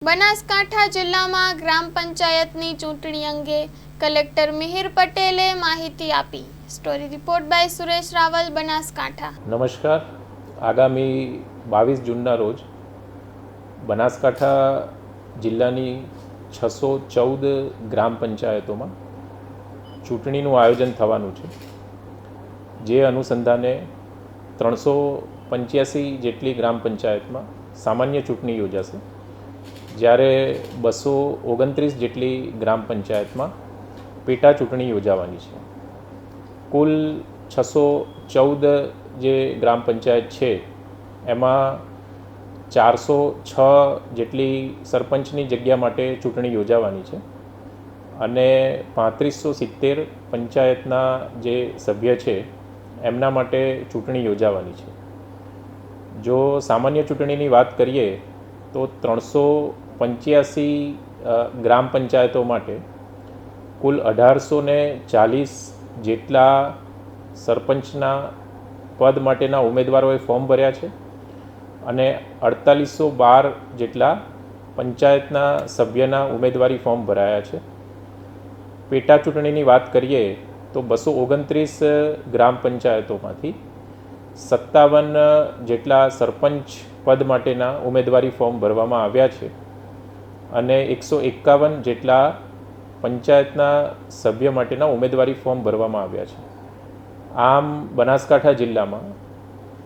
બનાસકાંઠા જિલ્લામાં ગ્રામ પંચાયતની ચૂંટણી અંગે કલેક્ટર મિહિર પટેલે માહિતી આપી. Story report by Suresh Raval, Banaskantha. નમસ્કાર. આગામી 22 જૂનના રોજ બનાસકાંઠા જિલ્લાની 614 ગ્રામ પંચાયતોમાં ચૂંટણીનું આયોજન થવાનું છે. જે અનુસંધાને 385 જેટલી ગ્રામ પંચાયતમાં સામાન્ય ચૂંટણી યોજાશે, જ્યારે 229 જેટલી ગ્રામ પંચાયતમાં પેટા ચૂંટણી યોજાવાની છે. કુલ 614 જે ગ્રામ પંચાયત છે એમાં 406 જેટલી સરપંચની જગ્યા માટે ચૂંટણી યોજાવાની છે અને 3570 પંચાયતના જે સભ્ય છે એમના માટે ચૂંટણી યોજાવાની છે. જો સામાન્ય ચૂંટણીની વાત કરીએ તો 385 ગ્રામ પંચાયતો માટે કુલ 1840 જેટલા સરપંચના પદ માટેના ઉમેદવારોએ ફોર્મ ભર્યા છે અને 4812 જેટલા પંચાયતના સભ્યના ઉમેદવારી ફોર્મ ભરાયા છે. પેટા ચૂંટણીની વાત કરીએ તો 229 ગ્રામ પંચાયતોમાંથી 57 જેટલા સરપંચ પદ માટેના ઉમેદવારી ફોર્મ ભરવામાં આવ્યા છે અને 151 જેટલા પંચાયતના સભ્ય માટેના ઉમેદવારી ફોર્મ ભરવામાં આવ્યા છે. આમ બનાસકાંઠા જિલ્લામાં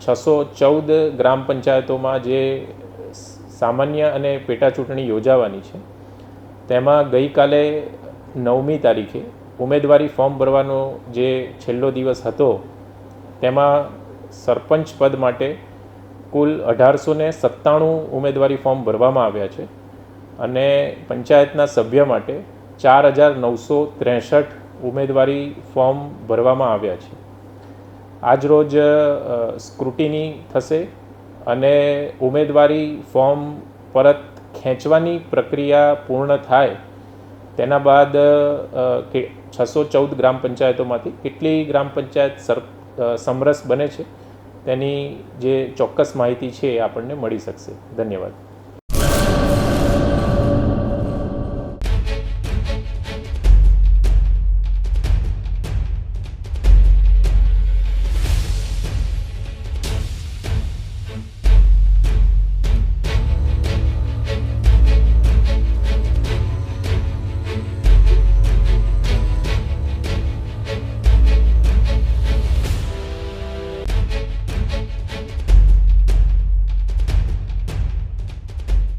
614 ગ્રામ પંચાયતોમાં જે સામાન્ય અને પેટા ચૂંટણી યોજાવાની છે તેમાં ગઈકાલે 9મી તારીખે ઉમેદવારી ફોર્મ ભરવાનો જે છેલ્લો દિવસ હતો તેમાં સરપંચ પદ માટે કુલ 1897 ઉમેદવારી ફોર્મ ભરવામાં આવ્યા છે અને પંચાયતના સભ્ય માટે 4963 ઉમેદવારી ફોર્મ ભરવામાં આવ્યા છે. આજરોજ સ્ક્રુટિની થશે અને ઉમેદવારી ફોર્મ પરત ખેંચવાની પ્રક્રિયા પૂર્ણ થાય તેના બાદ 614 ગ્રામ પંચાયતોમાંથી કેટલી ગ્રામ પંચાયત સમરસ બને છે તેની જે ચોક્કસ માહિતી છે એ આપણને મળી શકશે. ધન્યવાદ.